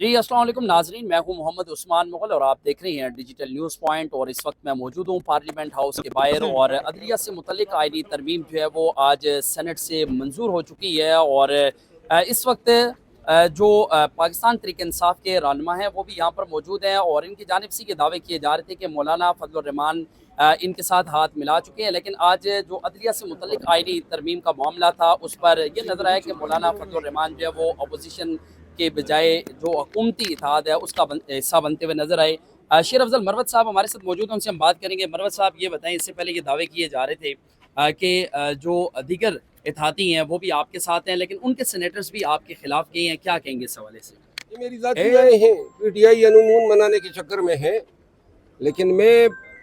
جی अस्सलाम वालेकुम नाजरीन, मैं हूं मोहम्मद उस्मान मुगल और आप देख रहे हैं डिजिटल न्यूज़ पॉइंट। और इस वक्त मैं मौजूद हूं पार्लियामेंट हाउस के बाहर। और अदलिया से मुतल्लिक आईनी तरमीम जो है वो आज सेनेट से मंजूर हो चुकी है। और इस वक्त जो पाकिस्तान तहरीक इंसाफ के रहनुमा हैं वो भी यहाँ पर मौजूद हैं। और इनकी जानिब से ये दावे किए जा रहे थे कि मौलाना फजल रहमान इनके साथ हाथ मिला चुके हैं। लेकिन आज जो अदलिया से मुतल्लिक आईनी तरमीम का मामला था उस पर यह नजर आया कि मौलाना फजल रहमान जो है वो अपोजिशन के बजाय जो हुकूमती इत्तेहाद है उसका हिस्सा बनते हुए नजर आए। शेर अफजल मरवत साहब हमारे साथ मौजूद हैं, उनसे हम बात करेंगे। मरवत साहब ये बताएं, इससे पहले ये दावे किए जा रहे थे कि जो दीगर इत्तेहादी हैं वो भी आपके साथ हैं, लेकिन उनके सेनेटर्स भी आपके खिलाफ गए हैं, क्या कहेंगे इस हवाले से? ये मेरी ज़ाती राय है। पीटीआई अनून मनाने के चक्कर में है, लेकिन मैं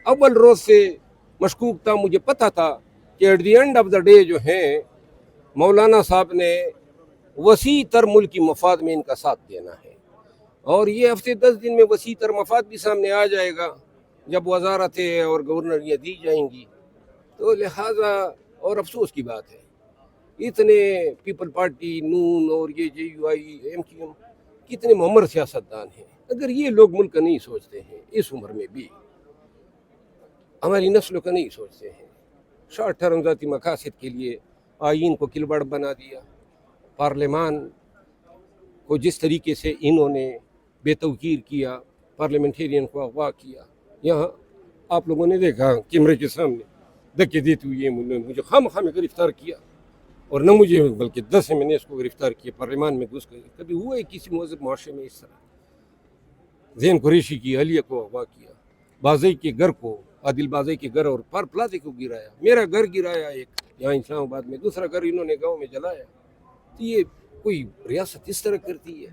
अव्वल रोज़ से मशकूक था। मुझे पता था कि at the end of the day जो है मौलाना साहब ने वसी तर मुल्की मफाद में इनका साथ देना है। और ये हफ्ते 10 दिन में वसी तर मफाद भी सामने आ जाएगा जब वजारतें और गवर्नरियाँ दी जाएंगी। तो लिहाजा और अफसोस की बात है, इतने पीपल पार्टी, नून और ये JUI, MQM कितने मुअम्मर सियासतदान हैं। अगर ये लोग मुल्क का नहीं सोचते हैं, इस उम्र में भी हमारी नस्लों का नहीं सोचते हैं, शॉर्ट टर्म ज़ाती मकासद के लिए आइन को किलबड़ बना दिया, पार्लियामान को जिस तरीके से इन्होंने बेतौकीर किया, पार्लियामेंटेरियन को अगवा किया। यहाँ आप लोगों ने देखा कैमरे के सामने धक्के देते हुए मुझे खामखा में गिरफ्तार किया, और न मुझे बल्कि 10 मैंने इसको गिरफ्तार किया पार्लियामान में घुस कर। कभी हुआ है किसी महज़ब मुआशरे में इस तरह? ज़ैन कुरैशी की अहलिया को अगवा किया, बाज़ई के घर को, आदिल बाज़ई के घर और पार प्लाजे को गिराया, मेरा घर गिराया एक यहाँ इस्लामाबाद में, दूसरा घर इन्होंने गाँव में जलाया। तो ये कोई रियासत इस तरह करती है?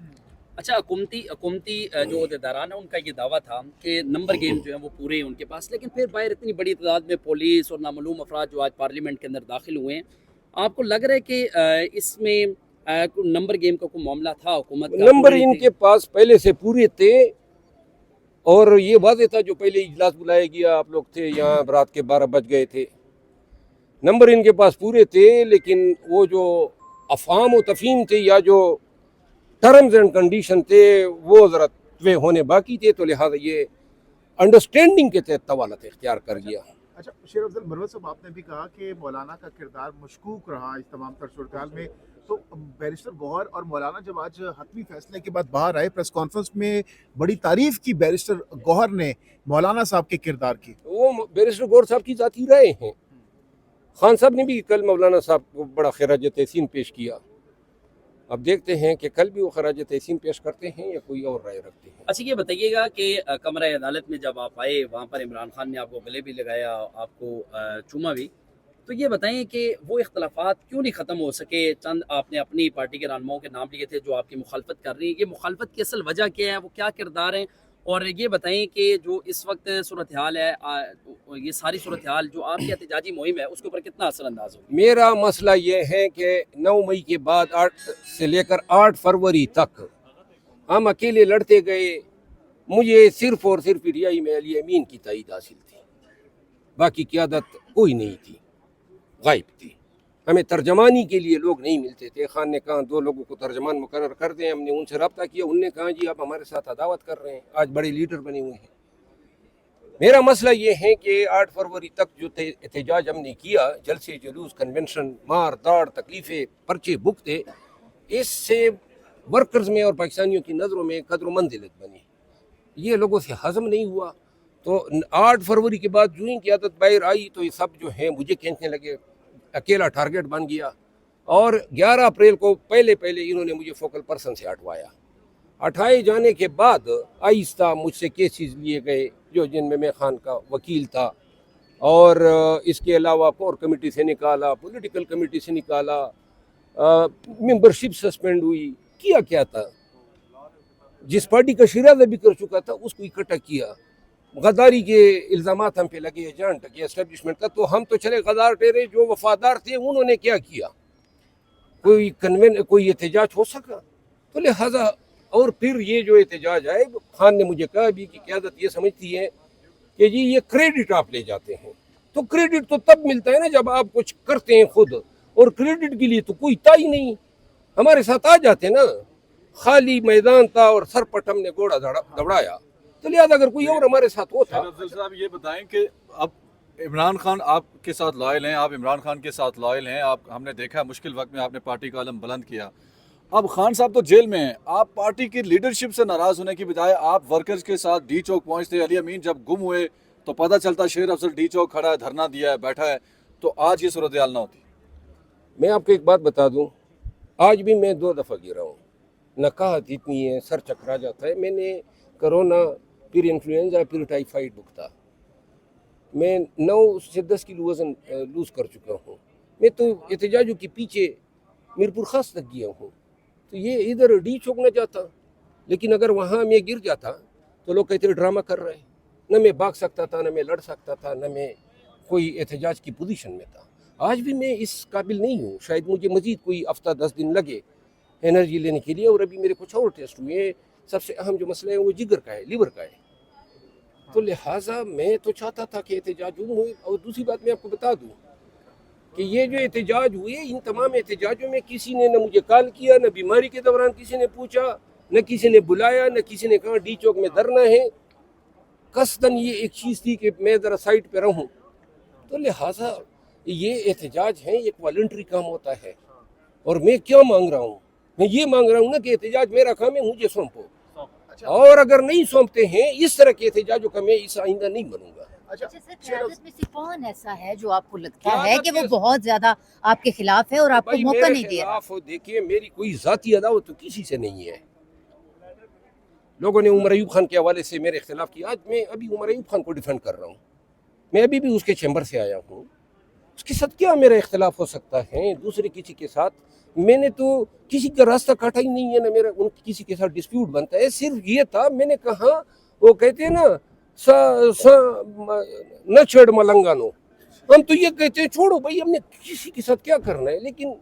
अच्छा, हुकूमती जो अहदेदारान है उनका ये दावा था कि नंबर गेम जो है वो पूरे हैं उनके पास, लेकिन फिर बाहर इतनी बड़ी तादाद में पुलिस और नामालूम अफराद जो आज पार्लियामेंट के अंदर दाखिल हुए हैं, आपको लग रहा है कि इसमें नंबर गेम का कोई मामला था? हुकूमत का नंबर इनके पास पहले से पूरे थे, और ये वाज़ेह था जो पहले इजलास बुलाया गया, आप लोग थे यहाँ, रात के 12 बज गए थे, नंबर इनके पास पूरे थे। लेकिन वो जो अफहाम व तफहीम थे या जो टर्म्स एंड कंडीशन थे वो ज़रा तय होने बाकी थे, तो लिहाजा ये अंडरस्टैंडिंग के तहत तवालत इख्तियार कर लिया। अच्छा, शेर अफजल मरवत साहब, आपने भी कहा कि मौलाना का किरदार मशकूक रहा इस तमाम तर सूरत में। तो बैरिस्टर गौहर और मौलाना जब आज हतमी फैसले के बाद बाहर आए प्रेस कॉन्फ्रेंस में, बड़ी तारीफ की बैरिस्टर गौहर ने मौलाना साहब के किरदार की। वो बैरिस्टर गौहर साहब की ज़ाती राय हैं। खान साहब ने भी कल मौलाना साहब को बड़ा खराज तहसीन पेश किया। अब देखते हैं कि कल भी वो खराज तहसीन पेश करते हैं या कोई और राय रखते हैं। अच्छा, ये बताइएगा कि कमरा अदालत में जब आप आए वहाँ पर इमरान खान ने आपको गले भी लगाया, आपको चूमा भी, तो ये बताएं कि वो इख्तलाफात क्यों नहीं ख़त्म हो सके? चंद आपने अपनी पार्टी के रहनुमाओं के नाम लिए थे जो आपकी मुखालफत कर रही है, ये मुखालफत की असल वजह क्या है, वो क्या किरदार है? और ये बताएं कि जो इस वक्त सूरत हाल है, ये सारी सूरत हाल जो आपकी एहतजाजी मुहिम है उसके ऊपर कितना असर अंदाज होगा? मेरा मसला ये है कि 9 मई के बाद 8 से लेकर 8 फरवरी तक हम अकेले लड़ते गए। मुझे सिर्फ और सिर्फ रियाई में अली अमीन की ताईद हासिल थी, बाकी क़यादत कोई नहीं थी, गायब थी। हमें तर्जमानी के लिए लोग नहीं मिलते थे। खान ने कहा 2 लोगों को तर्जमान मुकर्रर कर दें, हमने उनसे रब्ता किया, उनने कहा जी आप हमारे साथ अदावत कर रहे हैं, आज बड़े लीडर बने हुए हैं। मेरा मसला ये है कि 8 फरवरी तक जो एहतजाज हमने किया, जलसे, जुलूस, कन्वेंशन, मार दाड़, तकलीफ़ें, पर्चे भुगते, इससे वर्कर्स में और पाकिस्तानियों की नज़रों में कदर मंजिलत बनी। ये लोगों से हज़म नहीं हुआ। तो 8 फरवरी के बाद जो ही क़यादत बाहर आई तो ये सब जो हैं मुझे खींचने लगे, अकेला टारगेट बन गया। और 11 अप्रैल को पहले इन्होंने मुझे फोकल पर्सन से हटवाया। हटाए जाने के बाद आहिस्ता मुझसे केसेस लिए गए, जो जिनमें मैं खान का वकील था, और इसके अलावा कोर कमेटी से निकाला, पॉलिटिकल कमेटी से निकाला, मेंबरशिप सस्पेंड हुई। किया क्या था? जिस पार्टी का शिराजा भी कर चुका था उसको इकट्ठा किया। गद्दारी के इल्ज़ामात हम पे लगे, एजेंट के एस्टेब्लिशमेंट का, तो हम तो चले गद्दार ठहरे। जो वफादार थे उन्होंने क्या किया? कोई एहतजाज हो सका? तो लिहाजा और फिर ये जो एहतजाज आए, खान ने मुझे कहा भी कि क़यादत ये समझती है कि जी ये क्रेडिट आप ले जाते हैं। तो क्रेडिट तो तब मिलता है ना जब आप कुछ करते हैं खुद, और क्रेडिट के लिए तो कोई ताई नहीं, हमारे साथ आ जाते ना। खाली मैदान था और सर पर हमने घोड़ा दौड़ाया। तो लिहाजा अगर कोई और हमारे साथ होता। अफजल साहब ये बताएं कि अब इमरान खान आपके साथ लॉयल हैं, आप इमरान खान के साथ लॉयल हैं, आप हमने देखा है मुश्किल वक्त में आपने पार्टी का आलम बुलंद किया। अब खान साहब तो जेल में हैं, आप पार्टी की लीडरशिप से नाराज़ होने की बजाय आप वर्कर्स के साथ डी चौक पहुंचते। अली अमीन जब गुम हुए तो पता चलता शेर अफजल डी चौक खड़ा है, धरना दिया है, बैठा है, तो आज ये सूरत हाल ना होती। मैं आपको एक बात बता दूं, आज भी मैं 2 दफ़ा गिरा हूँ, नकाहत इतनी है, सर चकरा जाता है। मैंने कोरोना, फिर इन्फ्लुएंजा, फिर टाइफाइड भुगता। मैं 9 से 10 किलो वज़न लूज़ कर चुका हूँ। मैं तो एहतजाजों के पीछे मीरपुर खास तक गया हूँ। तो ये इधर डी चौक न जाता, लेकिन अगर वहाँ मैं गिर जाता तो लोग कहते ड्रामा कर रहे हैं। न मैं भाग सकता था, न मैं लड़ सकता था, न मैं कोई एहतजाज की पोजीशन में था। आज भी मैं इस काबिल नहीं हूँ। शायद मुझे मज़ीद कोई हफ्ता 10 दिन लगे एनर्जी लेने के लिए। और अभी मेरे कुछ और टेस्ट हुए। सबसे अहम जो मसला है वो जिगर का है, लीवर का है। तो लिहाजा मैं तो चाहता था कि एहतजाज हुए। और दूसरी बात मैं आपको बता दूँ कि ये जो एहतजाज हुए, इन तमाम एहतजाजों में किसी ने न मुझे कॉल किया, न बीमारी के दौरान किसी ने पूछा, न किसी ने बुलाया, न किसी ने कहा डी चौक में धरना है। कसदन ये एक चीज़ थी कि मैं ज़रा साइड पे रहूं। तो लिहाजा ये एहतजाज है, एक वॉलंटरी काम होता है। और मैं क्या मांग रहा हूँ, मैं ये मांग रहा हूँ ना कि एहतजाज मेरा काम है, मुझे सौंपो। और अगर नहीं सौंपते हैं इस तरह के एहतजाजों का, मैं इस आइंदा नहीं बनूंगा। अच्छा सर, शेर क़यादत में से कौन ऐसा है जो आपको लगता क़यादत है कि वो के- बहुत ज्यादा आपके खिलाफ है और आपको भाई मौका मेरे नहीं दे रहा? खिलाफ हो, देखिए मेरी कोई ज़ाती अदावत तो किसी से नहीं है। लोगों ने उमर अयूब खान के हवाले से मेरे खिलाफ किया। आज मैं अभी उमर अयूब खान को डिफेंड कर रहा हूँ। मैं अभी भी उसके चैम्बर से आया हूँ। उसके साथ क्या मेरा इख्तिलाफ हो सकता है दूसरे किसी के साथ? मैंने तो किसी का रास्ता काटा ही नहीं है, ना मेरा उन किसी के साथ डिस्प्यूट बनता है। सिर्फ ये था, मैंने कहा, वो कहते हैं ना न छेड़ मलंगानो, हम तो ये कहते हैं छोड़ो भाई, हमने किसी के साथ क्या करना है। लेकिन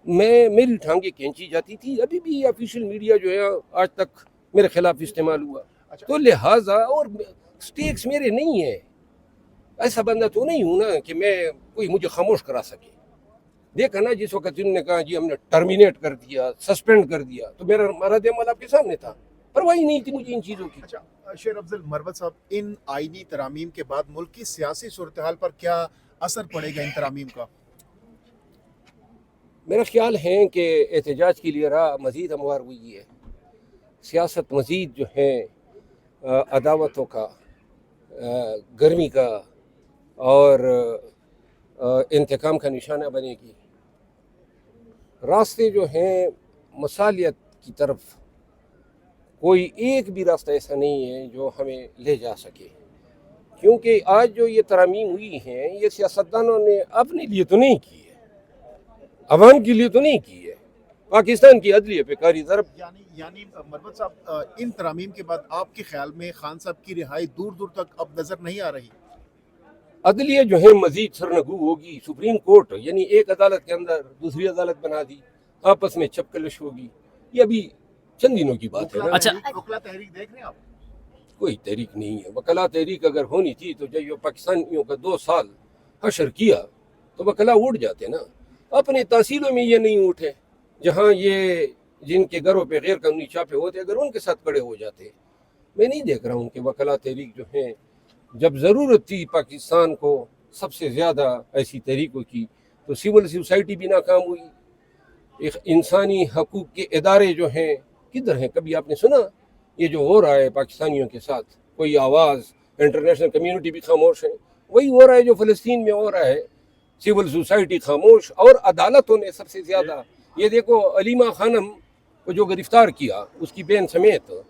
मेरी टांगे खींची जाती थी। अभी भी ऑफिशियल मीडिया जो है आज तक मेरे खिलाफ इस्तेमाल हुआ। अच्छा। तो लिहाजा और स्टेक्स मेरे नहीं है। ऐसा बंदा तो नहीं हूं ना कि मैं कोई मुझे खामोश करा सके। देखा ना जिस वक्त जिन्होंने कहा जी हमने टर्मिनेट कर दिया, सस्पेंड कर दिया, तो मेरा रद्द अमल आपके सामने था। परवाह नहीं थी मुझे इन चीज़ों की। अच्छा शेर अफजल मरवत साहब, इन आईनी तरामीम के बाद मुल्क की सियासी सूरत हाल पर क्या असर पड़ेगा इन तरामीम का? मेरा ख्याल है कि एहतजाज के लिए राह मज़ीद हमवार हुई है। सियासत मज़ीद जो है अदावतों का, गर्मी का और इंतकाम का निशाना बनेगी। रास्ते जो हैं मसालियत की तरफ, कोई एक भी रास्ता ऐसा नहीं है जो हमें ले जा सके। क्योंकि आज जो ये तरामीम हुई हैं, ये सियासतदानों ने अपने लिए तो नहीं की है, अवाम के लिए तो नहीं की है। पाकिस्तान की अदलिया पे कारी ज़रब। यानी मरवत साहब, इन तरामीम के बाद आपके ख्याल में खान साहब की रिहाई दूर दूर तक अब नजर नहीं आ रही? अदलिया जो है मजीद सरनगू होगी। सुप्रीम कोर्ट यानी एक अदालत के अंदर दूसरी अदालत बना दी, आपस में चपकलश होगी। ये अभी चंद दिनों की बात है ना। अच्छा। वकला तहरीक देख रहे हैं आप? कोई तहरीक नहीं है। वकला तहरीक अगर होनी थी तो जब ये पाकिस्तानियों का 2 साल हशर किया तो वकला उठ जाते ना। अपने तहसीलों में ये नहीं उठे, जहाँ ये जिनके घरों पे गैर कानूनी छापे होते, अगर उनके साथ खड़े हो जाते। मैं नहीं देख रहा हूँ कि वकला तहरीक जो है, जब ज़रूरत थी पाकिस्तान को सबसे ज़्यादा ऐसी तहरीकों की, तो सिविल सोसाइटी भी नाकाम हुई। एक इंसानी हकूक़ के इदारे जो हैं किधर हैं? कभी आपने सुना ये जो हो रहा है पाकिस्तानियों के साथ? कोई आवाज़, इंटरनेशनल कम्युनिटी भी खामोश है। वही हो रहा है जो फ़लस्तीन में हो रहा है। सिविल सोसाइटी खामोश और अदालतों ने सबसे ज़्यादा। ये देखो अलीमा खानम को जो गिरफ्तार किया, उसकी बहन समेत,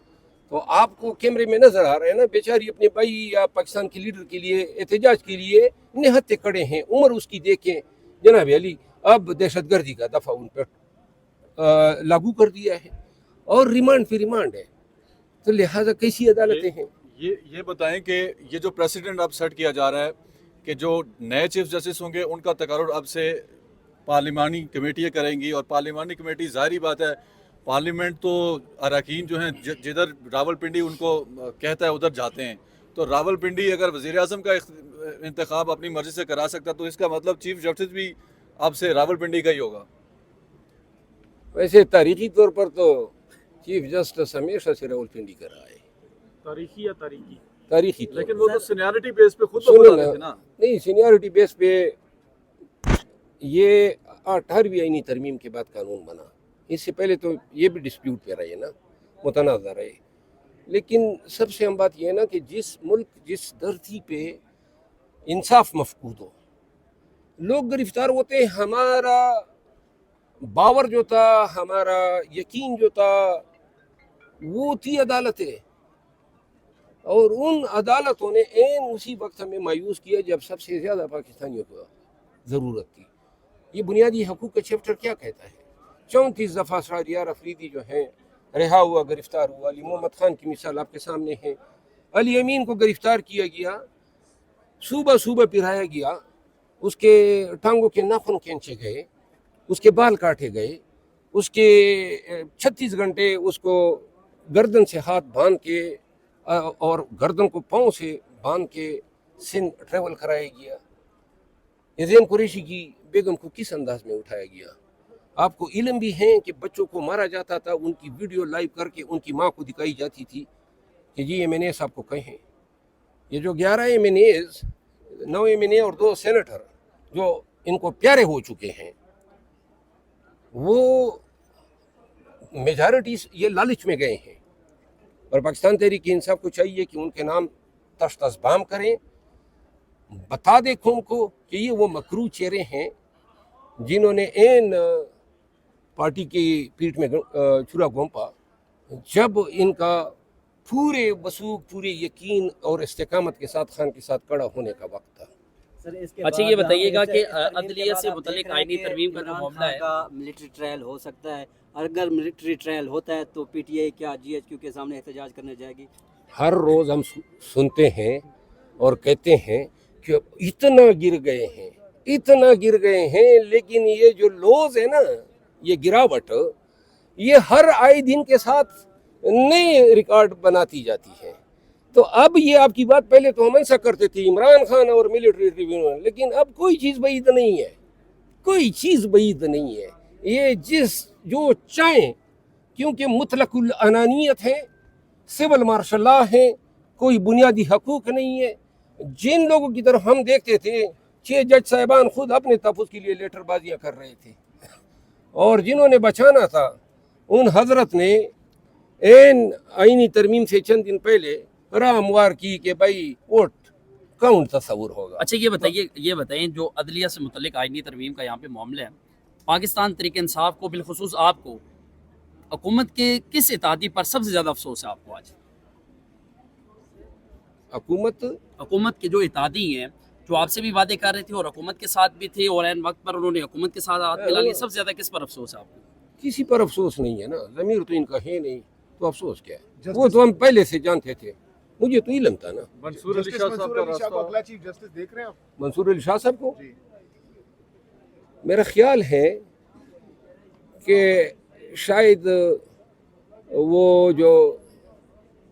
तो आपको कैमरे में नजर आ रहा है ना, बेचारी अपने भाई या पाकिस्तान के लीडर के लिए, एहतजाज के लिए निहत्ते खड़े हैं। उम्र उसकी देखें जनाब अली, अब दहशतगर्दी का दफ़ा उन पर लागू कर दिया है और रिमांड पे रिमांड है। तो लिहाजा कैसी अदालतें हैं? ये बताएं कि ये जो प्रेसिडेंट अब सेट किया जा रहा है कि जो नए चीफ जस्टिस होंगे उनका तकर्रुर अब से पार्लिमानी कमेटियाँ करेंगी, और पार्लिमानी कमेटी ज़ाहिर बात है, पार्लियामेंट तो अरकान जो हैं जिधर रावलपिंडी उनको कहता है उधर जाते हैं। तो रावलपिंडी अगर वज़ीर आज़म का इंतखाब अपनी मर्ज़ी से करा सकता तो इसका मतलब चीफ जस्टिस भी अब से रावलपिंडी का ही होगा। वैसे तारीखी तौर पर तो چیف جسٹس ہمیشہ سے راولپنڈی کا رہا ہے، تاریخی یا تاریخی؟ تاریخی طور لیکن وہ تو سینیارٹی بیس پہ خود سنو بتا نا، رہے تھے نا. نہیں سینیورٹی بیس پہ یہ 18ویں آئینی ترمیم کے بعد قانون بنا، اس سے پہلے تو یہ بھی ڈسپیوٹ پہ رہے نا، متنازع رہے. لیکن سب سے اہم بات یہ ہے نا کہ جس ملک جس دھرتی پہ انصاف مفقود ہو، لوگ گرفتار ہوتے ہیں، ہمارا باور جو تھا، ہمارا یقین جو تھا، وہ تھی عدالتیں، اور ان عدالتوں نے عین اسی وقت ہمیں مایوس کیا جب سب سے زیادہ پاکستانیوں کو ضرورت تھی. یہ بنیادی حقوق کا چیپٹر کیا کہتا ہے؟ 34 دفعہ شہریار افریدی جو ہیں رہا ہوا، گرفتار ہوا. علی محمد خان کی مثال آپ کے سامنے ہے. علی امین کو گرفتار کیا گیا، صوبہ صوبہ پھرایا گیا، اس کے ٹانگوں کے ناخن کھینچے گئے، اس کے بال کاٹے گئے، اس کے 36 گھنٹے اس کو گردن سے ہاتھ باندھ کے اور گردن کو پاؤں سے باندھ کے سندھ ٹریول کرایا گیا. زین قریشی کی بیگم کو کس انداز میں اٹھایا گیا؟ آپ کو علم بھی ہے کہ بچوں کو مارا جاتا تھا، ان کی ویڈیو لائیو کر کے ان کی ماں کو دکھائی جاتی تھی کہ جی ایم این ایز آپ کو کہیں. یہ جو 11 M N As, 9 M N A اور 2 سینیٹر جو ان کو پیارے ہو چکے ہیں، وہ میجارٹی یہ لالچ میں گئے ہیں. اور پاکستان تحریک انصاف کو چاہیے کہ ان کے نام تشت ازبام کریں، بتا دے قوم کو کہ یہ وہ مکروہ چہرے ہیں جنہوں نے عین پارٹی کی پیٹھ میں چھرا گھونپا جب ان کا پورے وثوق، پورے یقین اور استقامت کے ساتھ خان کے ساتھ کڑا ہونے کا وقت تھا. اچھا یہ بتائیے گا کہ عدلیہ سے متعلق آئینی ترمیم کا جو معاملہ ہے، ملٹری ٹرائل ہو سکتا ہے، اگر ملٹری ٹرائل ہوتا ہے تو پی ٹی آئی کیا جی ایچ کیو کے سامنے احتجاج کرنے جائے گی؟ ہر روز ہم سنتے ہیں اور کہتے ہیں کہ اتنا گر گئے ہیں، اتنا گر گئے ہیں، لیکن یہ جو لوز ہے نا، یہ گراوٹ، یہ ہر آئے دن کے ساتھ نئے ریکارڈ بناتی جاتی ہے. تو اب یہ آپ کی بات، پہلے تو ہم ایسا کرتے تھے عمران خان اور ملٹری ٹریبیونل، لیکن اب کوئی چیز بعید نہیں ہے، کوئی چیز بعید نہیں ہے. یہ جو چاہیں، کیونکہ مطلق العنانیت ہے، سول مارشل لا ہے، کوئی بنیادی حقوق نہیں ہے. جن لوگوں کی طرف ہم دیکھتے تھے 6 جج صاحبان خود اپنے تحفظ کے لیے لیٹر بازیاں کر رہے تھے، اور جنہوں نے بچانا تھا ان حضرت نے عین آئینی ترمیم سے چند دن پہلے راہ ہموار کی کہ بھائی ووٹ کاؤنٹ تصور ہوگا. اچھا یہ بتائیں جو عدلیہ سے متعلق آئینی ترمیم کا یہاں پہ معاملہ ہے، پاکستان تحریک انصاف کو، بالخصوص آپ کو، حکومت کے کس اتحادی پر سب سے زیادہ افسوس ہے آپ کو آج؟ حکومت کے جو اتحادی ہیں، جو آپ سے بھی وعدے کر رہے تھے اور حکومت کے ساتھ بھی تھے، اور عین وقت پر انہوں نے حکومت کے ساتھ ہاتھ ملا لیا، سب سے زیادہ کس پر افسوس ہے آپ کو؟ کسی پر افسوس نہیں ہے نا، ضمیر تو ان کا ہے نہیں، تو افسوس کیا ہے؟ وہ تو ہم پہلے سے جانتے تھے، مجھے تو علم تھا نا. منصور علی شاہ صاحب کا راستہ، اگلا چیف جسٹس دیکھ رہے ہیں آپ؟ منصور علی شاہ صاحب کو جی میرا خیال ہے کہ شاید وہ جو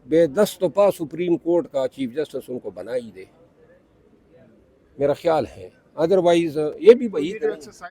بے دست و پا سپریم کورٹ کا چیف جسٹس ان کو بنا ہی دے، میرا خیال ہے. ادروائز یہ بھی بعید نہیں.